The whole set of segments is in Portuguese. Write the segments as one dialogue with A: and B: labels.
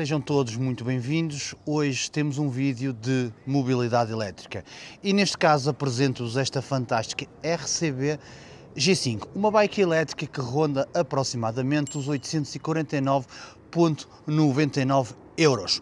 A: Sejam todos muito bem-vindos. Hoje temos um vídeo de mobilidade elétrica e neste caso apresento-vos esta fantástica RCB G5, uma bike elétrica que ronda aproximadamente os 849,99 €.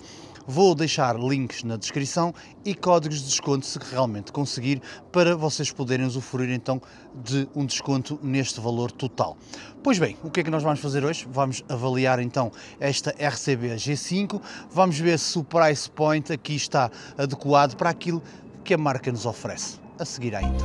A: Vou deixar links na descrição e códigos de desconto se realmente conseguir, para vocês poderem usufruir então de um desconto neste valor total. Pois bem, o que é que nós vamos fazer hoje? Vamos avaliar então esta RCB G5, vamos ver se o price point aqui está adequado para aquilo que a marca nos oferece. A seguir ainda.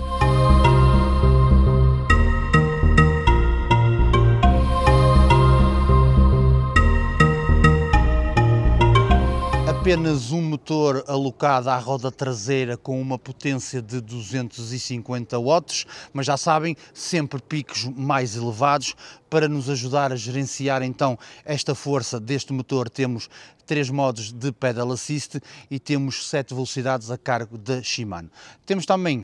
A: Apenas um motor alocado à roda traseira com uma potência de 250 watts, mas já sabem, sempre picos mais elevados. Para nos ajudar a gerenciar então esta força deste motor, temos 3 modos de pedal assist e temos 7 velocidades a cargo da Shimano. Temos também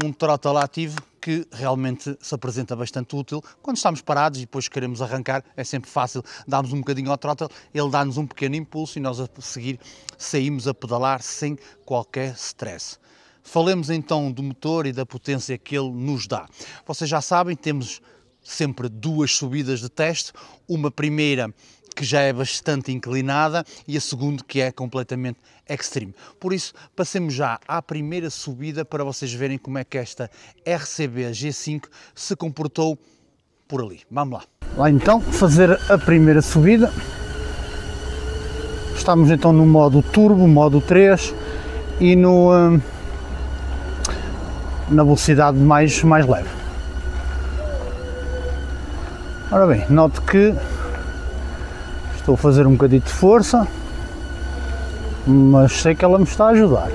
A: um throttle ativo que realmente se apresenta bastante útil quando estamos parados e depois queremos arrancar. É sempre fácil darmos um bocadinho ao throttle, ele dá-nos um pequeno impulso e nós a seguir saímos a pedalar sem qualquer stress. Falemos então do motor e da potência que ele nos dá. Vocês já sabem, temos sempre 2 subidas de teste, uma primeira que já é bastante inclinada e a segunda que é completamente extreme. Por isso, passemos já à primeira subida para vocês verem como é que esta RCB G5 se comportou por ali. Vamos lá. Lá então, fazer a primeira subida. Estamos então no modo turbo, modo 3 e na velocidade mais leve. Ora bem, note que estou a fazer um bocadinho de força, mas sei que ela me está a ajudar.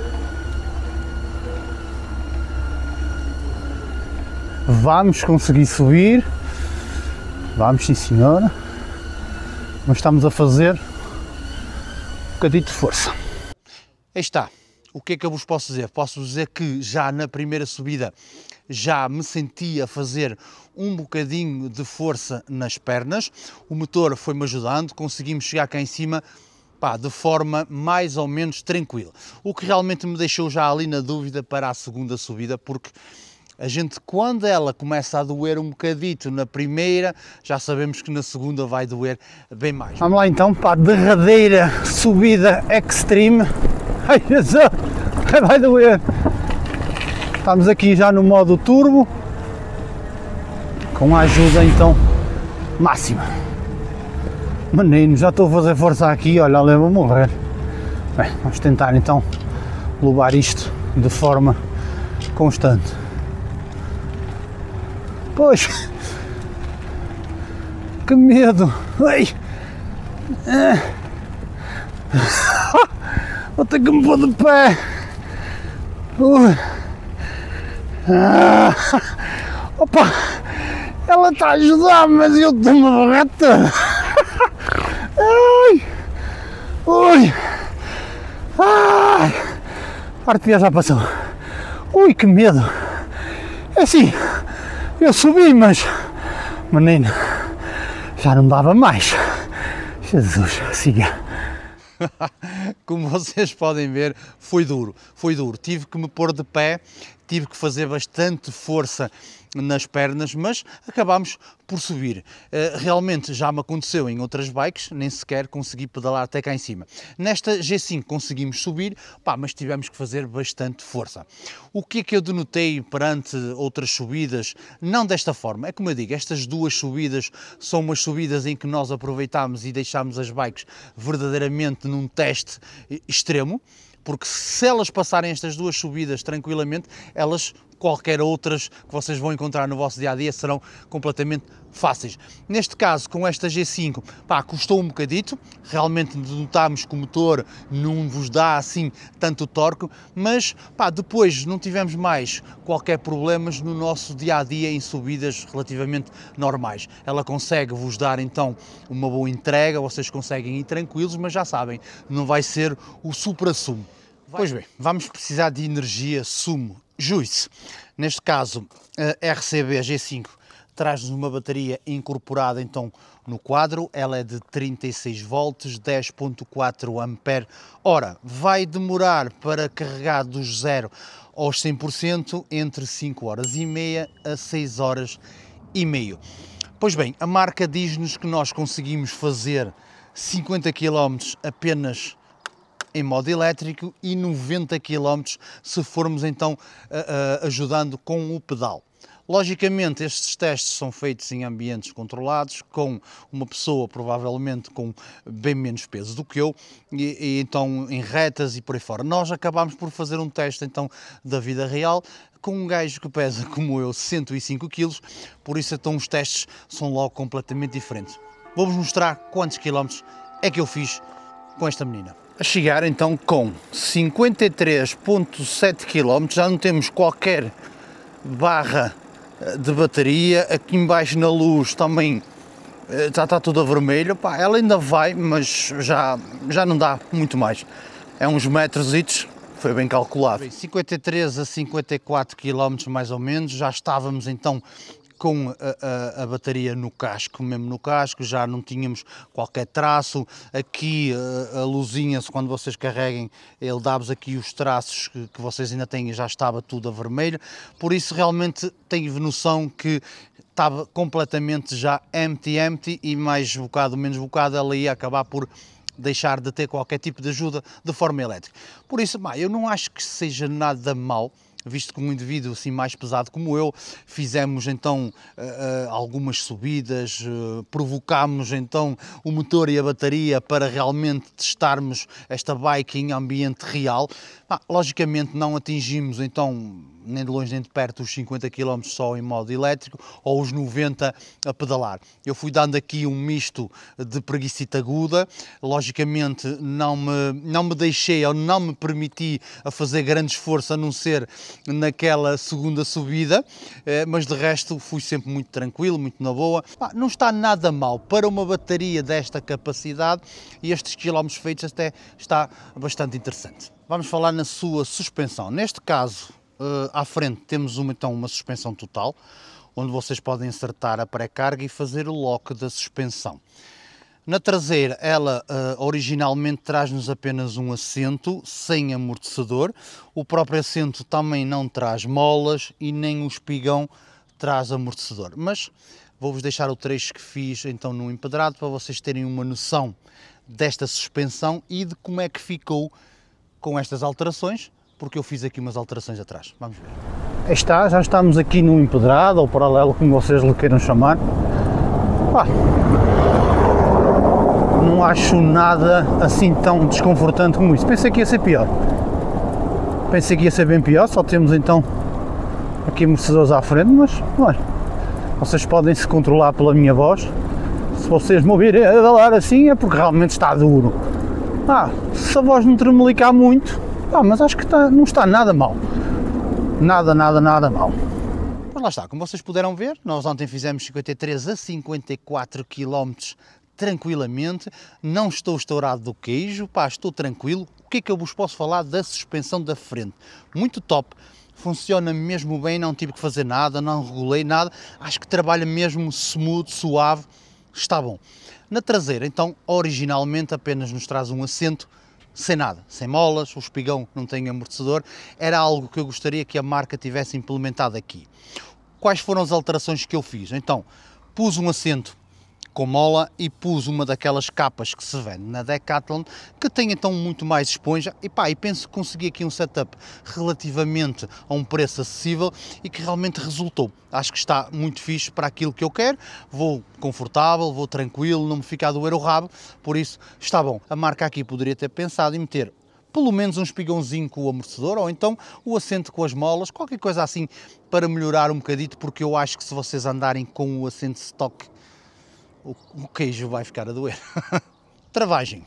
A: Vamos conseguir subir, vamos sim senhora, mas estamos a fazer um bocadinho de força. Aí está. O que é que eu vos posso dizer? Posso dizer que já na primeira subida já me senti a fazer um bocadinho de força nas pernas, o motor foi-me ajudando, conseguimos chegar cá em cima de forma mais ou menos tranquila. O que realmente me deixou já ali na dúvida para a segunda subida, porque a gente, quando ela começa a doer um bocadito na primeira, já sabemos que na segunda vai doer bem mais. Vamos lá então para a derradeira subida extreme. Ai Jesus, vai doer! Estamos aqui já no modo turbo, com a ajuda então máxima. Menino, já estou a fazer força aqui, olha, ali vou morrer. Bem, vamos tentar então levar isto de forma constante. Pois, que medo! Ai. Vou ter que me pôr de pé. Opa, ela está a ajudar, mas eu estou uma barreta. Ai, ui, ai, a parte pior já passou. Ui, que medo. É assim, eu subi, mas, menino, já não dava mais. Jesus, siga. Como vocês podem ver, foi duro, tive que me pôr de pé, tive que fazer bastante força nas pernas, mas acabámos por subir. Realmente já me aconteceu em outras bikes, nem sequer consegui pedalar até cá em cima. Nesta G5 conseguimos subir, mas tivemos que fazer bastante força. O que é que eu denotei perante outras subidas? Não desta forma, é como eu digo, estas 2 subidas são umas subidas em que nós aproveitámos e deixámos as bikes verdadeiramente num teste extremo, porque se elas passarem estas 2 subidas tranquilamente, qualquer outras que vocês vão encontrar no vosso dia-a-dia serão completamente fáceis. Neste caso, com esta G5, custou um bocadito, realmente notámos que o motor não vos dá assim tanto torque, mas depois não tivemos mais qualquer problemas no nosso dia-a-dia em subidas relativamente normais. Ela consegue vos dar então uma boa entrega, vocês conseguem ir tranquilos, mas já sabem, não vai ser o supra-sumo. Pois bem, vamos precisar de energia sumo, juice. Neste caso, a RCB G5
B: traz-nos uma bateria incorporada então no quadro, ela é de 36 volts, 10.4 ampere. Ora, vai demorar para carregar dos 0 aos 100% entre 5 horas e meia a 6 horas e meio. Pois bem, a marca diz-nos que nós conseguimos fazer 50 km apenas em modo elétrico e 90 km se formos então ajudando com o pedal. Logicamente, estes testes são feitos em ambientes controlados, com uma pessoa provavelmente com bem menos peso do que eu, e então em retas e por aí fora. Nós acabámos por fazer um teste então da vida real, com um gajo que pesa como eu 105 kg, por isso então os testes são logo completamente diferentes. Vou-vos mostrar quantos quilómetros é que eu fiz com esta menina. A chegar então com 53.7 km, já não temos qualquer barra de bateria, aqui embaixo na luz também já está tudo a vermelho. Pá, ela ainda vai, mas já não dá muito mais, é uns metrositos, foi bem calculado. 53 a 54 km mais ou menos, já estávamos então com a bateria no casco, mesmo no casco, já não tínhamos qualquer traço. Aqui a luzinha, quando vocês carreguem, ele dá-vos aqui os traços que vocês ainda têm, já estava tudo a vermelho, por isso realmente tenho noção que estava completamente já empty e mais bocado, menos bocado, ela ia acabar por deixar de ter qualquer tipo de ajuda de forma elétrica. Por isso, eu não acho que seja nada mau, visto que um indivíduo assim mais pesado como eu, fizemos então algumas subidas, provocámos então o motor e a bateria para realmente testarmos esta bike em ambiente real. Logicamente não atingimos então nem de longe nem de perto os 50 km só em modo elétrico ou os 90 a pedalar. Eu fui dando aqui um misto de preguicita aguda, logicamente não me deixei ou não me permiti a fazer grande esforço a não ser naquela segunda subida, mas de resto fui sempre muito tranquilo, muito na boa. Não está nada mal para uma bateria desta capacidade e estes quilómetros feitos até está bastante interessante. Vamos falar na sua suspensão. Neste caso, à frente temos então uma suspensão total, onde vocês podem acertar a pré-carga e fazer o lock da suspensão. Na traseira, ela originalmente traz-nos apenas um assento sem amortecedor. O próprio assento também não traz molas e nem o espigão traz amortecedor. Mas vou-vos deixar o trecho que fiz então no empedrado para vocês terem uma noção desta suspensão e de como é que ficou com estas alterações, porque eu fiz aqui umas alterações atrás. Vamos ver.
A: Aí está, já estamos aqui no empedrado, ou paralelo, como vocês lhe queiram chamar. Não acho nada assim tão desconfortante como isso. Pensei que ia ser pior. Pensei que ia ser bem pior, só temos então aqui amortecedores à frente, mas olha, vocês podem se controlar pela minha voz. Se vocês me ouvirem a falar assim é porque realmente está duro. Se a voz não tremelicar muito, mas acho que não está nada mal. Nada mal.
B: Mas lá está, como vocês puderam ver, nós ontem fizemos 53 a 54 km tranquilamente, não estou estourado do queijo, estou tranquilo. O que é que eu vos posso falar da suspensão da frente? Muito top, funciona mesmo bem, não tive que fazer nada, não regulei nada, acho que trabalha mesmo smooth, suave, está bom. Na traseira, então, originalmente apenas nos traz um assento, sem nada, sem molas, o espigão não tem amortecedor, era algo que eu gostaria que a marca tivesse implementado aqui. Quais foram as alterações que eu fiz? Então, pus um assento com mola e pus uma daquelas capas que se vende na Decathlon, que tem então muito mais esponja e penso que consegui aqui um setup relativamente a um preço acessível e que realmente resultou. Acho que está muito fixe para aquilo que eu quero, vou confortável, vou tranquilo, não me fica a doer o rabo, por isso está bom. A marca aqui poderia ter pensado em meter pelo menos um espigãozinho com o amortecedor, ou então o assento com as molas, qualquer coisa assim para melhorar um bocadito, porque eu acho que se vocês andarem com o assento stock, o queijo vai ficar a doer. Travagem.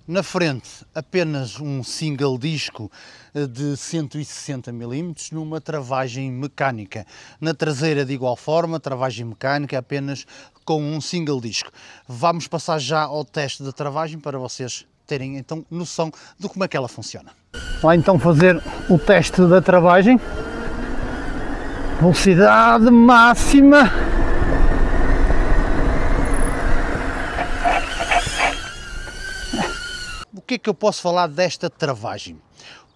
B: Na frente, apenas um single disco de 160 mm numa travagem mecânica. Na traseira, de igual forma, travagem mecânica apenas com um single disco. Vamos passar já ao teste da travagem para vocês terem então noção de como é que ela funciona.
A: Lá então fazer o teste da travagem. Velocidade máxima.
B: que é que eu posso falar desta travagem?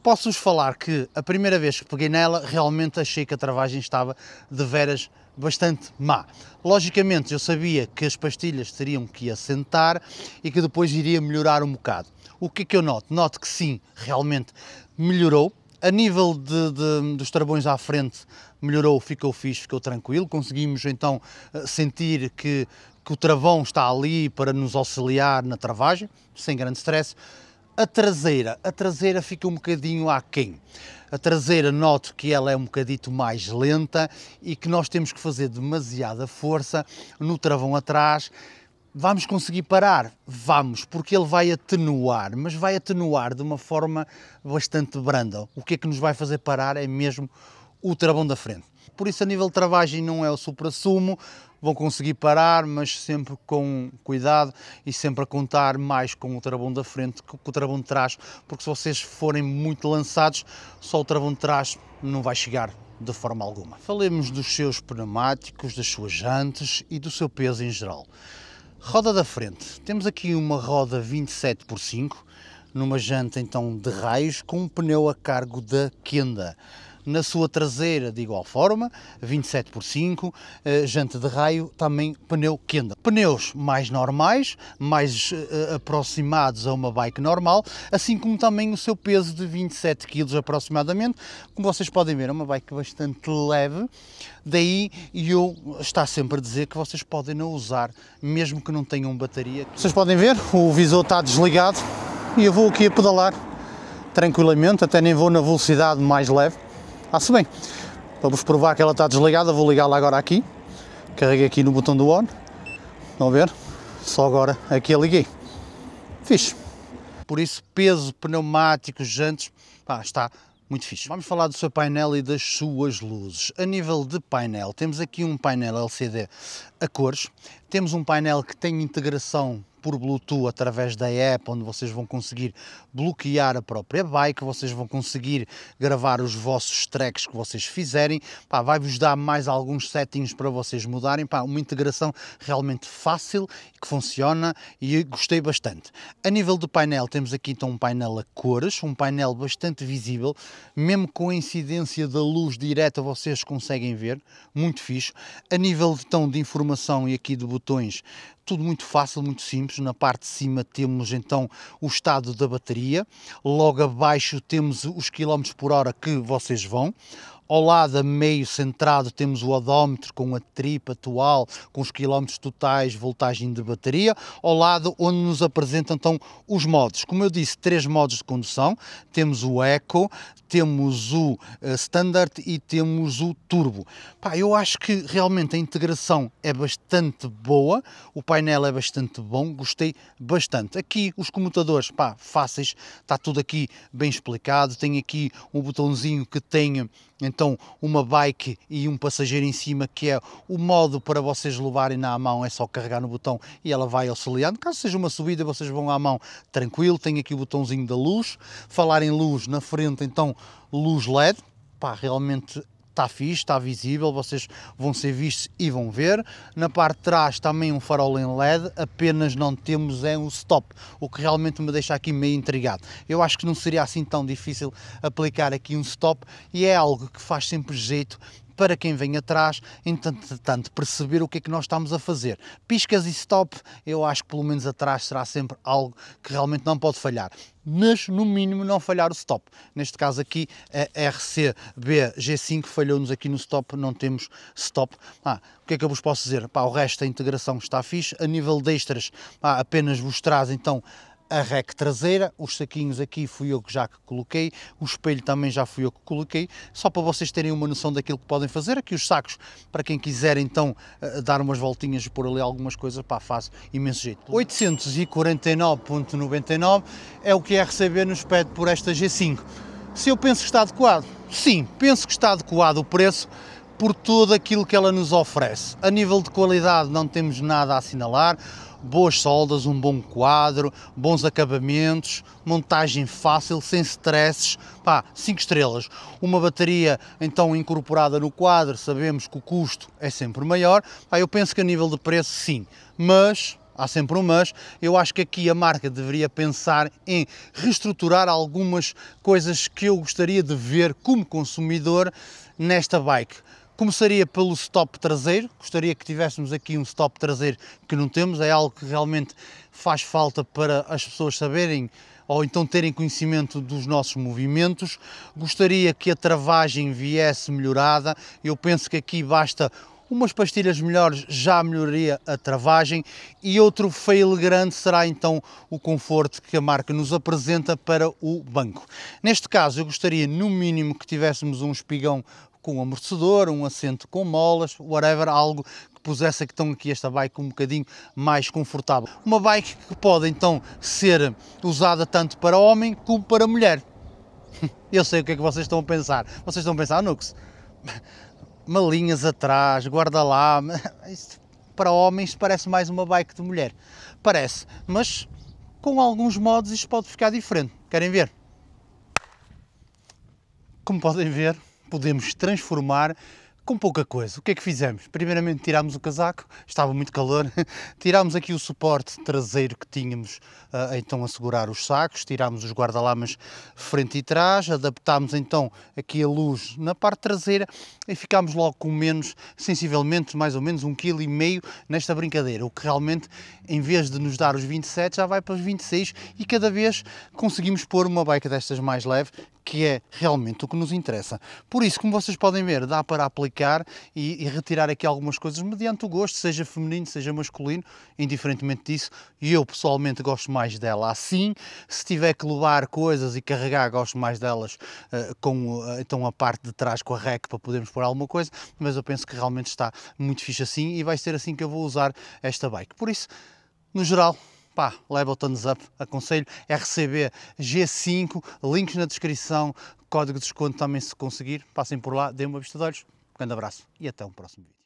B: Posso-vos falar que a primeira vez que peguei nela, realmente achei que a travagem estava de veras bastante má. Logicamente eu sabia que as pastilhas teriam que assentar e que depois iria melhorar um bocado. O que é que eu noto? Noto que sim, realmente melhorou. A nível dos travões à frente melhorou, ficou fixe, ficou tranquilo. Conseguimos então sentir que o travão está ali para nos auxiliar na travagem, sem grande stress. A traseira fica um bocadinho aquém. A traseira noto que ela é um bocadito mais lenta e que nós temos que fazer demasiada força no travão atrás. Vamos conseguir parar? Vamos, porque ele vai atenuar, mas vai atenuar de uma forma bastante branda. O que é que nos vai fazer parar é mesmo o travão da frente. Por isso, a nível de travagem não é o supra-sumo, vão conseguir parar, mas sempre com cuidado e sempre a contar mais com o travão da frente que com o travão de trás, porque se vocês forem muito lançados, só o travão de trás não vai chegar de forma alguma. Falemos dos seus pneumáticos, das suas jantes e do seu peso em geral. Roda da frente, temos aqui uma roda 27x5, numa janta então de raios, com um pneu a cargo da Kenda. Na sua traseira, de igual forma, 27x5, janta de raio, também pneu Kenda. Pneus mais normais, mais aproximados a uma bike normal, assim como também o seu peso de 27 kg aproximadamente. Como vocês podem ver, é uma bike bastante leve, daí eu estou sempre a dizer que vocês podem não usar, mesmo que não tenham bateria. Vocês podem ver, o visor está desligado e eu vou aqui a pedalar tranquilamente, até nem vou na velocidade mais leve. Se bem, para vos provar que ela está desligada, vou ligá-la agora aqui, carreguei aqui no botão do on, estão a ver? Só agora aqui a liguei, fixe. Por isso, peso, pneumáticos, jantes, está muito fixe. Vamos falar do seu painel e das suas luzes. A nível de painel, temos aqui um painel LCD a cores, temos um painel que tem integração por Bluetooth através da app, onde vocês vão conseguir bloquear a própria bike, vocês vão conseguir gravar os vossos tracks que vocês fizerem, vai-vos dar mais alguns settings para vocês mudarem, uma integração realmente fácil, que funciona e gostei bastante. A nível do painel, temos aqui então um painel a cores, um painel bastante visível, mesmo com a incidência da luz direta vocês conseguem ver, muito fixe. A nível então de informação e aqui de botões, tudo muito fácil, muito simples. Na parte de cima temos então o estado da bateria, logo abaixo temos os quilómetros por hora que vocês vão. Ao lado, a meio centrado, temos o odómetro com a trip atual, com os quilómetros totais, voltagem de bateria. Ao lado, onde nos apresentam então os modos. Como eu disse, 3 modos de condução. Temos o Eco, temos o Standard e temos o Turbo. Eu acho que realmente a integração é bastante boa, o painel é bastante bom, gostei bastante. Aqui os comutadores, fáceis, está tudo aqui bem explicado. Tem aqui um botãozinho que tem então uma bike e um passageiro em cima, que é o modo para vocês levarem na mão, é só carregar no botão e ela vai auxiliando. Caso seja uma subida, vocês vão à mão tranquilo. Tem aqui o botãozinho da luz. Falar em luz, na frente então luz LED, realmente está fixe, está visível, vocês vão ser vistos e vão ver. Na parte de trás também um farol em LED, apenas não temos um stop, o que realmente me deixa aqui meio intrigado. Eu acho que não seria assim tão difícil aplicar aqui um stop e é algo que faz sempre jeito para quem vem atrás, entretanto, perceber o que é que nós estamos a fazer. Piscas e stop, eu acho que pelo menos atrás será sempre algo que realmente não pode falhar. Mas, no mínimo, não falhar o stop. Neste caso aqui, a RCB G5 falhou-nos aqui no stop, não temos stop. O que é que eu vos posso dizer? O resto da integração está fixe. A nível de extras, apenas vos traz então a rec traseira, os saquinhos aqui fui eu que já coloquei, o espelho também já fui eu que coloquei, só para vocês terem uma noção daquilo que podem fazer. Aqui os sacos, para quem quiser então dar umas voltinhas e pôr ali algumas coisas, faz imenso jeito. 849,99 é o que a RCB nos pede por esta G5. Se eu penso que está adequado? Sim, penso que está adequado o preço, por tudo aquilo que ela nos oferece. A nível de qualidade não temos nada a assinalar. Boas soldas, um bom quadro, bons acabamentos, montagem fácil, sem stresses, 5 estrelas. Uma bateria então incorporada no quadro, sabemos que o custo é sempre maior, eu penso que a nível de preço sim, mas há sempre um mas, eu acho que aqui a marca deveria pensar em reestruturar algumas coisas que eu gostaria de ver como consumidor nesta bike. Começaria pelo stop traseiro, gostaria que tivéssemos aqui um stop traseiro que não temos, é algo que realmente faz falta para as pessoas saberem ou então terem conhecimento dos nossos movimentos. Gostaria que a travagem viesse melhorada, eu penso que aqui basta umas pastilhas melhores, já melhoraria a travagem. E outro fail grande será então o conforto que a marca nos apresenta para o banco. Neste caso eu gostaria no mínimo que tivéssemos um espigão com amortecedor, um assento com molas, whatever, algo que pusesse esta bike um bocadinho mais confortável. Uma bike que pode então ser usada tanto para homem como para mulher. Eu sei o que é que vocês estão a pensar. Vocês estão a pensar, Nux, malinhas atrás, guarda-lama, para homens parece mais uma bike de mulher. Parece, mas com alguns modos isto pode ficar diferente. Querem ver? Como podem ver, podemos transformar com pouca coisa. O que é que fizemos? Primeiramente tirámos o casaco, estava muito calor, tirámos aqui o suporte traseiro que tínhamos então a segurar os sacos, tirámos os guarda-lamas frente e trás, adaptámos então aqui a luz na parte traseira e ficámos logo com menos, sensivelmente mais ou menos 1,5 kg nesta brincadeira, o que realmente em vez de nos dar os 27 já vai para os 26 e cada vez conseguimos pôr uma bike destas mais leve, que é realmente o que nos interessa. Por isso, como vocês podem ver, dá para aplicar e retirar aqui algumas coisas mediante o gosto, seja feminino, seja masculino, indiferentemente disso, e eu pessoalmente gosto mais dela assim. Se tiver que levar coisas e carregar, gosto mais delas com então a parte de trás com a rack para podermos pôr alguma coisa, mas eu penso que realmente está muito fixe assim e vai ser assim que eu vou usar esta bike. Por isso, no geral, pá, leva o thumbs up, aconselho, RCB G5, links na descrição, código de desconto também se conseguir, passem por lá, deem uma vista de olhos, um grande abraço e até um próximo vídeo.